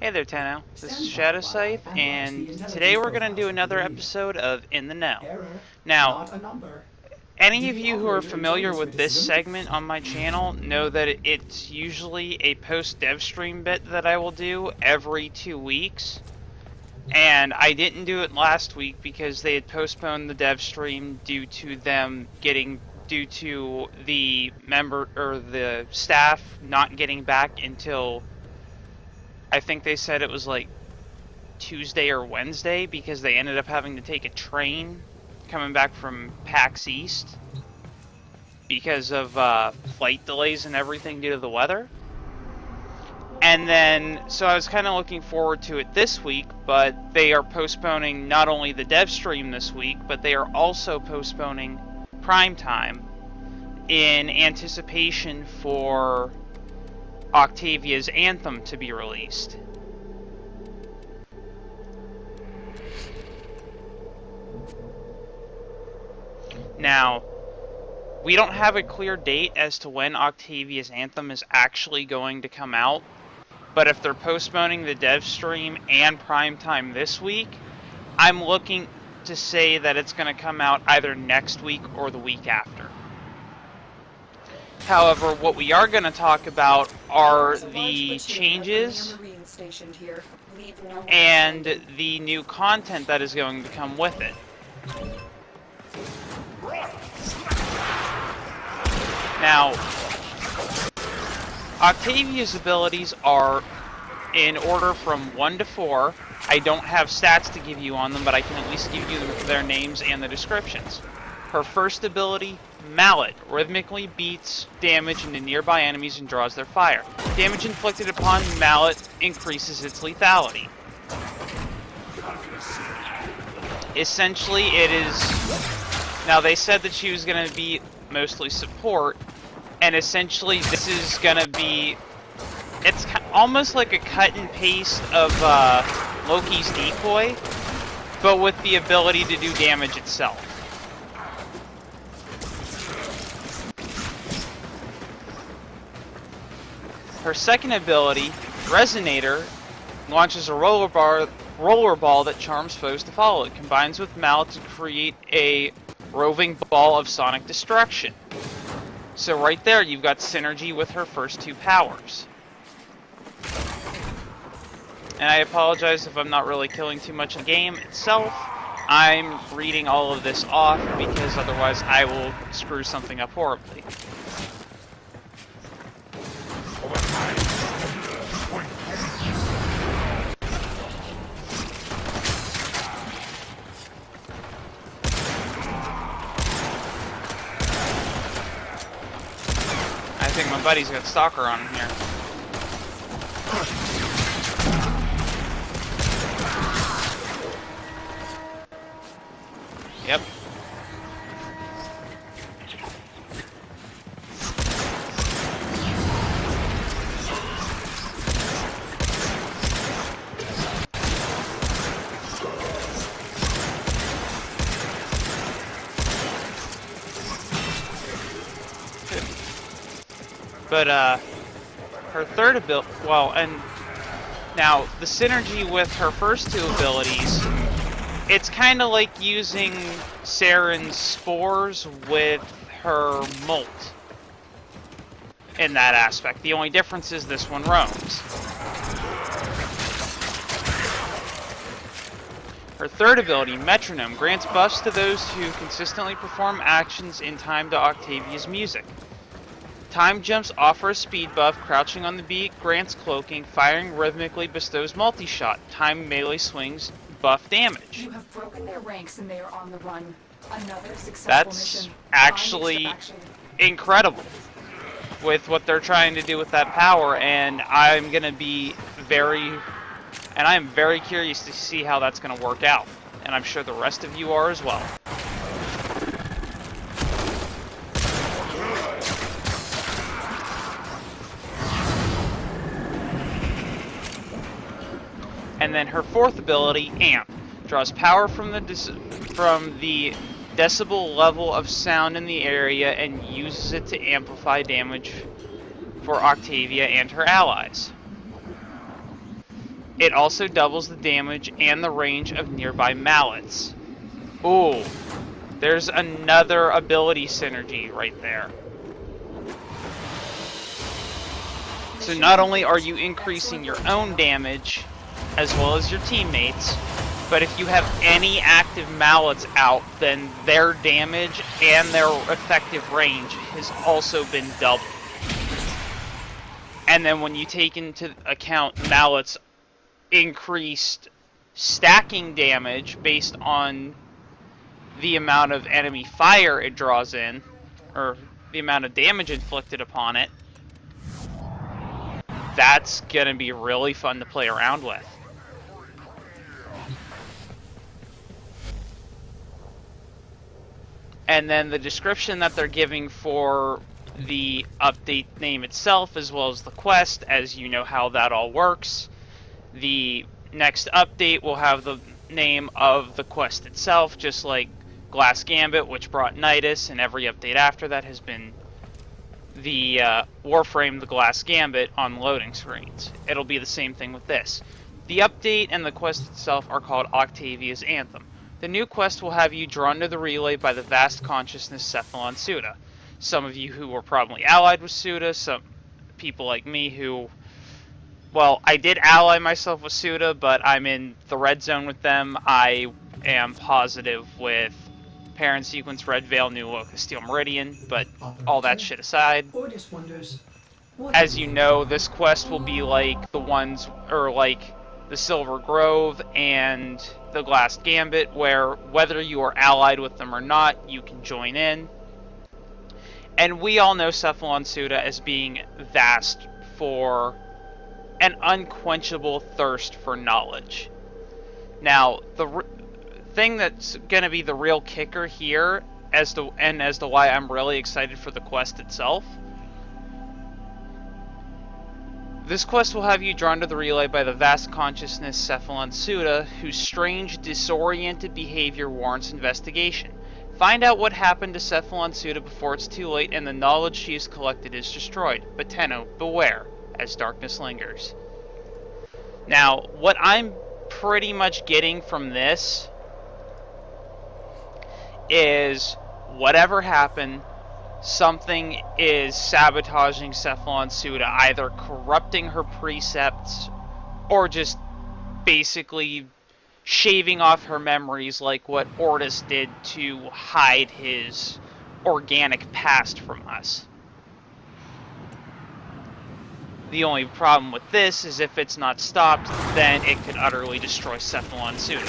Hey there, Tenno. This is Shadow Scythe, and today we're going to do another episode of In the Know. Now, any of you who are familiar with this segment on my channel know that it's usually a post-dev stream bit that I will do every 2 weeks. And I didn't do it last week because they had postponed the dev stream due to the member or the staff not getting back until I think they said it was like Tuesday or Wednesday because they ended up having to take a train coming back from PAX East because of flight delays and everything due to the weather. And then, so I was kind of looking forward to it this week, but they are postponing not only the dev stream this week, but they are also postponing prime time in anticipation for Octavia's Anthem to be released. Now, we don't have a clear date as to when Octavia's Anthem is actually going to come out, but if they're postponing the dev stream and prime time this week, I'm looking to say that it's going to come out either next week or the week after. However, what we are going to talk about are the changes and the new content that is going to come with it. Now, Octavia's abilities are in order from 1 to 4. I don't have stats to give you on them, but I can at least give you their names and the descriptions. Her first ability, Mallet, rhythmically beats damage into nearby enemies and draws their fire. Damage inflicted upon Mallet increases its lethality. Essentially, it is... Now, they said that she was going to be mostly support, and essentially this is going to be... It's almost like a cut and paste of Loki's Decoy, but with the ability to do damage itself. Her second ability, Resonator, launches a roller ball that charms foes to follow. It combines with Mallet to create a roving ball of sonic destruction. So right there, you've got synergy with her first 2 powers. And I apologize if I'm not really killing too much of the game itself. I'm reading all of this off because otherwise I will screw something up horribly. I think my buddy's got Stalker on him here. Yep. But, her third ability, well, and now, the synergy with her first 2 abilities, it's kind of like using Saren's Spores with her Molt in that aspect. The only difference is this one roams. Her third ability, Metronome, grants buffs to those who consistently perform actions in time to Octavia's music. Time jumps offer a speed buff, crouching on the beat grants cloaking, firing rhythmically bestows multi-shot, time melee swings buff damage. You have broken their ranks and they are on the run. Another successful That's mission. actually incredible with what they're trying to do with that power, and I'm gonna be I am very curious to see how that's gonna work out, and I'm sure the rest of you are as well. And then her fourth ability, Amp, draws power from the decibel level of sound in the area and uses it to amplify damage for Octavia and her allies. It also doubles the damage and the range of nearby mallets. Ooh, there's another ability synergy right there. So not only are you increasing your own damage, as well as your teammates, but if you have any active mallets out, then their damage and their effective range has also been doubled. And then when you take into account mallets' increased stacking damage based on the amount of enemy fire it draws in, or the amount of damage inflicted upon it, that's gonna be really fun to play around with. And then the description that they're giving for the update name itself, as well as the quest, as you know how that all works. The next update will have the name of the quest itself, just like Glass Gambit, which brought Nidus, and every update after that has been the Warframe, the Glass Gambit, on loading screens. It'll be the same thing with this. The update and the quest itself are called Octavia's Anthem. The new quest will have you drawn to the relay by the vast consciousness Cephalon Suda. Some of you who were probably allied with Suda, some people like me who, well, I did ally myself with Suda, but I'm in the red zone with them. I am positive with Parent Sequence, Red Veil, New Locus, Steel Meridian, but all that shit aside, as you know, this quest will be like the ones, or like the Silver Grove and the Glass Gambit, where whether you are allied with them or not, you can join in. And we all know Cephalon Suda as being vast for an unquenchable thirst for knowledge. Now, the thing that's going to be the real kicker here, as to why I'm really excited for the quest itself, this quest will have you drawn to the relay by the vast consciousness Cephalon Suda, whose strange, disoriented behavior warrants investigation. Find out what happened to Cephalon Suda before it's too late and the knowledge she has collected is destroyed. But Tenno, beware, as darkness lingers. Now, what I'm pretty much getting from this is, whatever happened, something is sabotaging Cephalon Suda, either corrupting her precepts or just basically shaving off her memories like what Ortis did to hide his organic past from us. The only problem with this is if it's not stopped, then it could utterly destroy Cephalon Suda.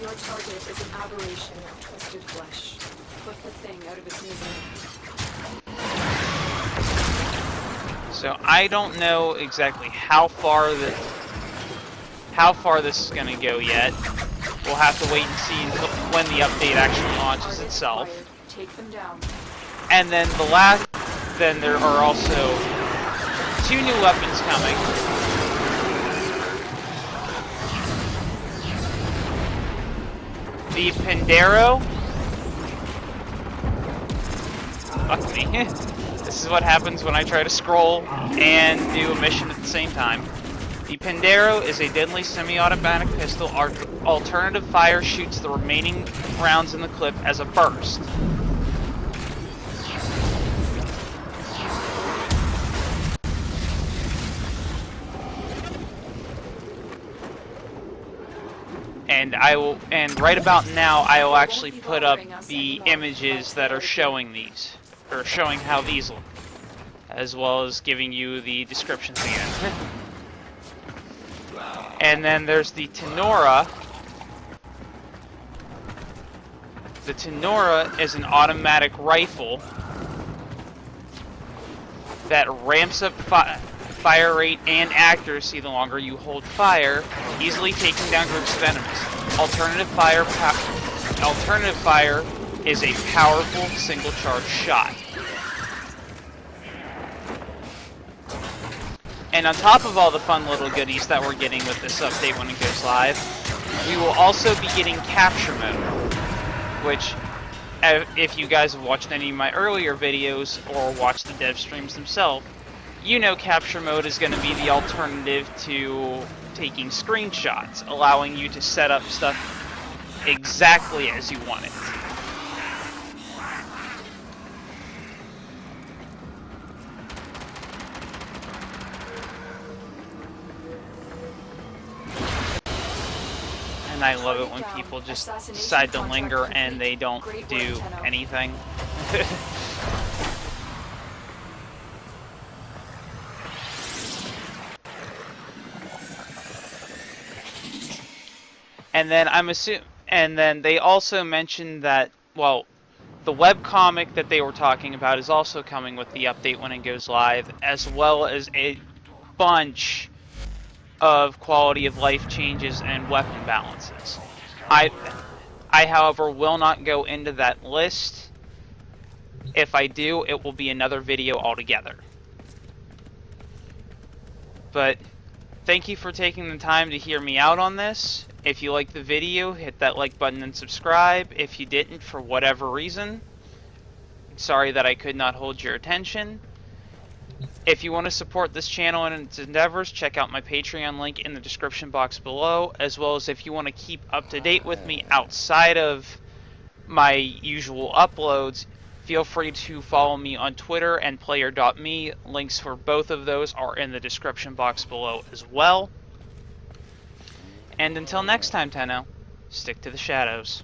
Your target is an aberration of twisted flesh. Put the thing out of its misery. So I don't know exactly how far this is going to go yet. We'll have to wait and see until when the update actually launches itself. Take them down. And then then there are also 2 new weapons coming. The Pandero. Fuck me. This is what happens when I try to scroll and do a mission at the same time. The Pandero is a deadly semi-automatic pistol. Alternative fire shoots the remaining rounds in the clip as a burst. And right about now, I will actually put up the images that are showing these, or showing how these look, as well as giving you the descriptions again. And then there's the Tenora. The Tenora is an automatic rifle that ramps up fire rate and accuracy the longer you hold fire, easily taking down groups of enemies. Alternative fire is a powerful single charge shot. And on top of all the fun little goodies that we're getting with this update when it goes live, we will also be getting capture mode, which, if you guys have watched any of my earlier videos or watched the dev streams themselves, you know capture mode is going to be the alternative to taking screenshots, allowing you to set up stuff exactly as you want it. And I love it when people just decide to linger and they don't do anything. And then and then they also mentioned that, well, the webcomic that they were talking about is also coming with the update when it goes live, as well as a bunch of quality of life changes and weapon balances. I, however, will not go into that list. If I do, it will be another video altogether. But thank you for taking the time to hear me out on this. If you liked the video, hit that like button and subscribe. If you didn't, for whatever reason, sorry that I could not hold your attention. If you want to support this channel and its endeavors, check out my Patreon link in the description box below, as well as if you want to keep up to date with me outside of my usual uploads, feel free to follow me on Twitter and player.me. Links for both of those are in the description box below as well. And until next time, Tenno, stick to the shadows.